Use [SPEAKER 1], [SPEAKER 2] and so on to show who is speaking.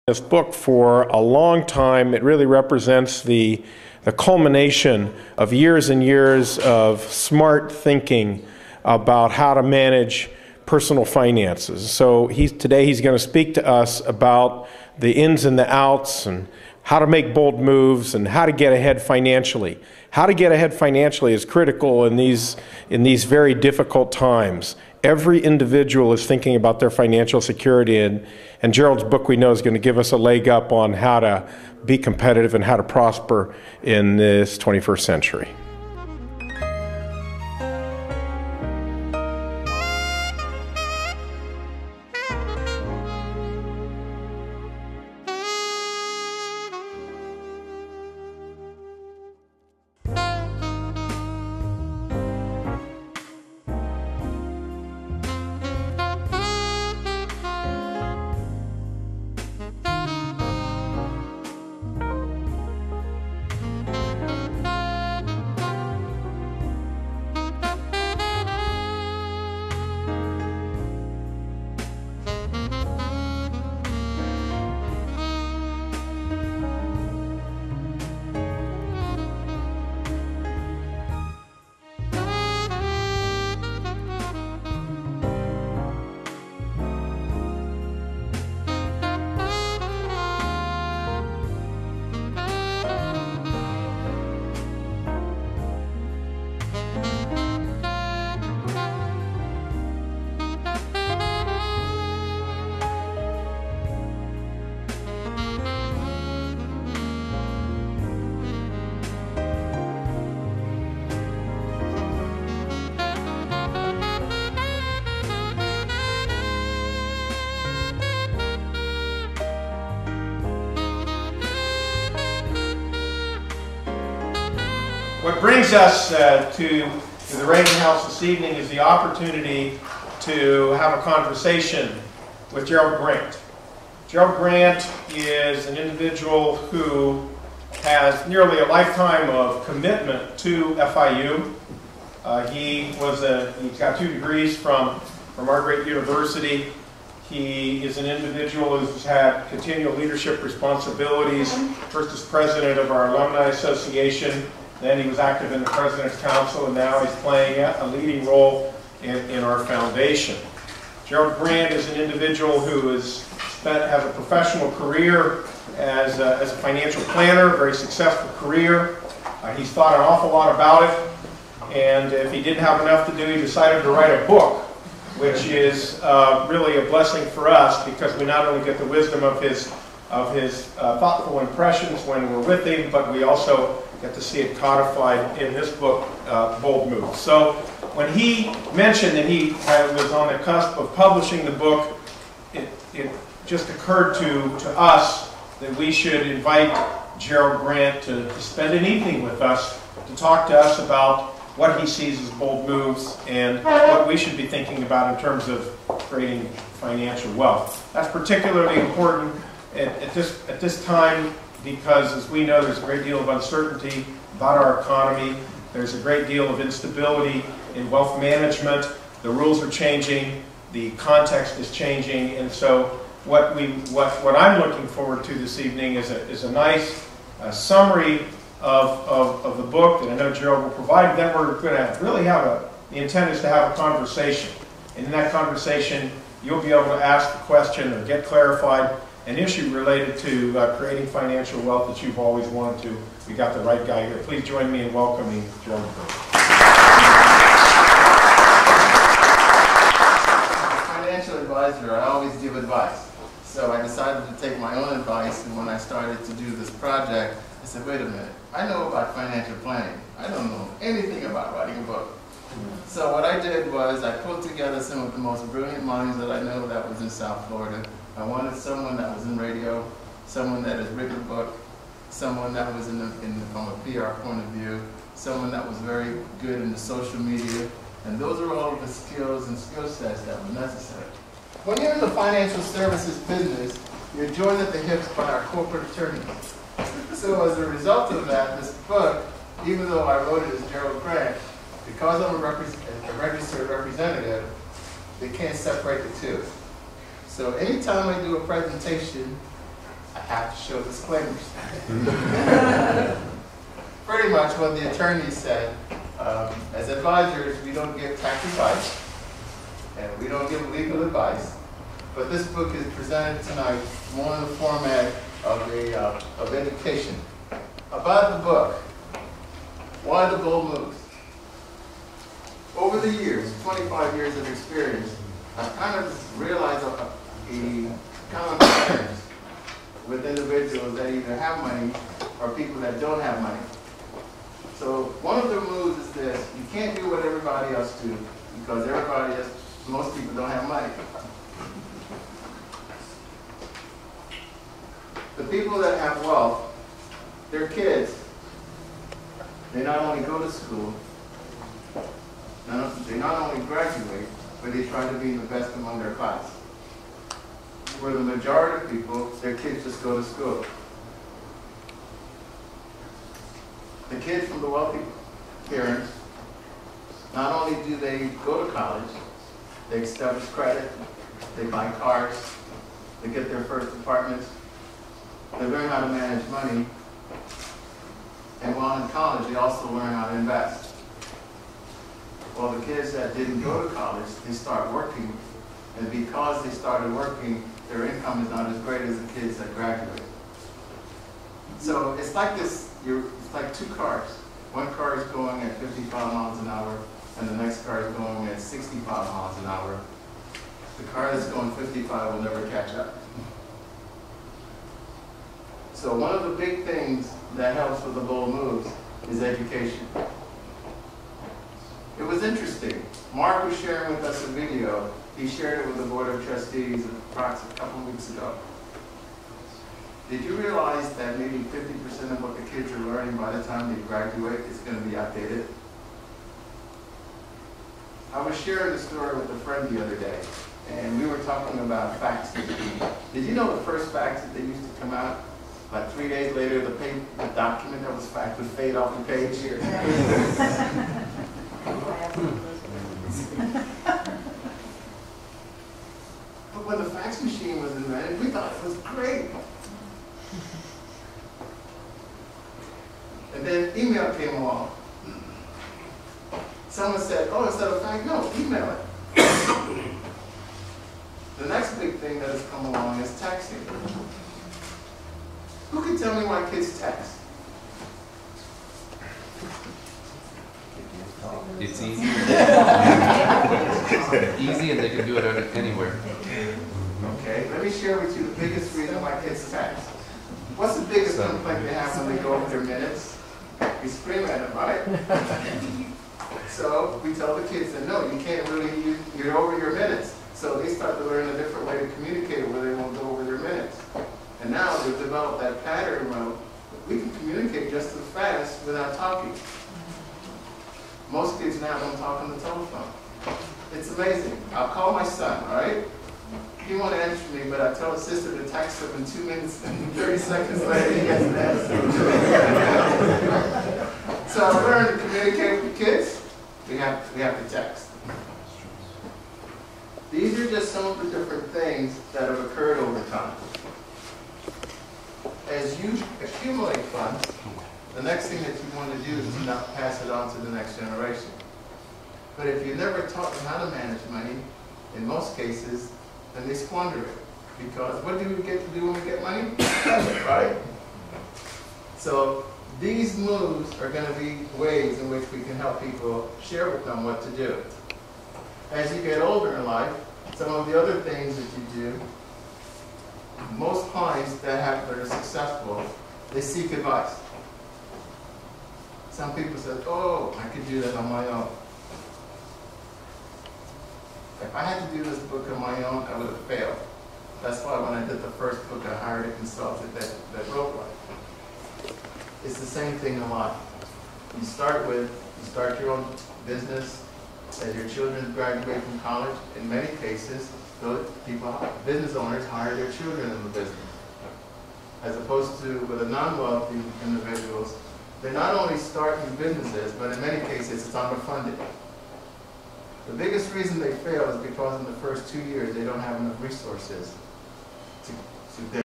[SPEAKER 1] This book for a long time. It really represents the culmination of years and years of smart thinking about how to manage personal finances. So today he's going to speak to us about the ins and the outs and how to make bold moves and how to get ahead financially. How to get ahead financially is critical in these very difficult times. Every individual is thinking about their financial security, and Gerald's book, we know, is going to give us a leg up on how to be competitive and how to prosper in this 21st century. What brings us to the Reagan House this evening is the opportunity to have a conversation with Gerald Grant. Gerald Grant is an individual who has nearly a lifetime of commitment to FIU. He's got 2 degrees from our great university. He is an individual who's had continual leadership responsibilities, first as president of our Alumni Association. Then he was active in the President's Council, and now he's playing a leading role in our foundation. Gerald Grant is an individual who has a professional career as a financial planner, a very successful career. He's thought an awful lot about it, and if he didn't have enough to do, he decided to write a book, which is really a blessing for us because we not only get the wisdom of his thoughtful impressions when we're with him, but we also get to see it codified in this book, Bold Moves. So when he mentioned that he was on the cusp of publishing the book, it just occurred to us that we should invite Gerald Grant to spend an evening with us to talk to us about what he sees as bold moves and what we should be thinking about in terms of creating financial wealth. That's particularly important at this time, because as we know, there's a great deal of uncertainty about our economy. There's a great deal of instability in wealth management. The rules are changing. The context is changing. And so what I'm looking forward to this evening is a nice summary of the book that I know Gerald will provide. Then we're going to really the intent is to have a conversation. And in that conversation, you'll be able to ask the question or get clarified an issue related to creating financial wealth that you've always wanted to. We got the right guy here. Please join me in welcoming Gerald Grant.
[SPEAKER 2] As a financial advisor, I always give advice. So I decided to take my own advice, and when I started to do this project, I said, wait a minute, I know about financial planning. I don't know anything about writing a book. So what I did was I pulled together some of the most brilliant minds that I know that was in South Florida. I wanted someone that was in radio, someone that has written a book, someone that was from a PR point of view, someone that was very good in the social media, and those are all of the skills and skill sets that were necessary. When you're in the financial services business, you're joined at the hips by our corporate attorneys. So as a result of that, this book, even though I wrote it as Gerald Grant, because I'm a registered representative, they can't separate the two. So anytime I do a presentation have to show disclaimers. Pretty much what the attorney said, as advisors, we don't give tax advice, and we don't give legal advice, but this book is presented tonight more in the format of education. About the book, why the bold moves? Over the years, 25 years of experience, I've kind of realized a common patterns with individuals that either have money or people that don't have money. So one of the moves is this: you can't do what everybody else do because most people don't have money. The people that have wealth, their kids, they not only go to school, they not only graduate, but they try to be the best among their class. For the majority of people, their kids just go to school. The kids from the wealthy parents, not only do they go to college, they establish credit, they buy cars, they get their first apartments, they learn how to manage money, and while in college, they also learn how to invest. Well, the kids that didn't go to college, they start working, and because they started working, their income is not as great as the kids that graduate. So it's like this, it's like two cars. One car is going at 55 miles an hour, and the next car is going at 65 miles an hour. The car that's going 55 will never catch up. So one of the big things that helps with the bold moves is education. It was interesting. Mark was sharing with us a video. He shared it with the Board of Trustees approximately a couple weeks ago. Did you realize that maybe 50% of what the kids are learning by the time they graduate is going to be outdated? I was sharing a story with a friend the other day, and we were talking about faxes. Did you know the first fax that they used to come out? Like 3 days later, the document that was faxed would fade off the page here. But when the fax machine was invented, we thought it was great. And then email came along. Someone said, oh, instead of fax, no, email it. The next big thing that has come along is texting. Who can tell me why kids text?
[SPEAKER 3] It's easy. Easy, and they can do it anywhere.
[SPEAKER 2] Okay, let me share with you the biggest reason why kids text. What's the biggest complaint they have when they go over their minutes? We scream at them, right? So we tell the kids that no, you can't really you're over your minutes. So they start to learn a different way to communicate where they won't go over their minutes. And now they've developed that pattern where we can communicate just as fast without talking. Most kids now don't talk on the telephone. It's amazing. I'll call my son, all right? He won't answer me, but I tell his sister to text him in 2 minutes and 30 seconds later he gets an answer. So I learned to communicate with kids. We have to text. These are just some of the different things that have occurred over time. As you accumulate funds, the next thing that you want to do is to not pass it on to the next generation. But if you never taught them how to manage money, in most cases, then they squander it. Because what do we get to do when we get money? Right? So these moves are going to be ways in which we can help people share with them what to do. As you get older in life, some of the other things that you do, most clients that are successful, they seek advice. Some people say, oh, I could do that on my own. If I had to do this book on my own, I would have failed. That's why when I did the first book, I hired a consultant that wrote one. It's the same thing in life. You start your own business. As your children graduate from college, in many cases, those people, business owners, hire their children in the business. As opposed to with the non-wealthy individuals, they not only start new businesses, but in many cases it's underfunded. The biggest reason they fail is because in the first 2 years they don't have enough resources to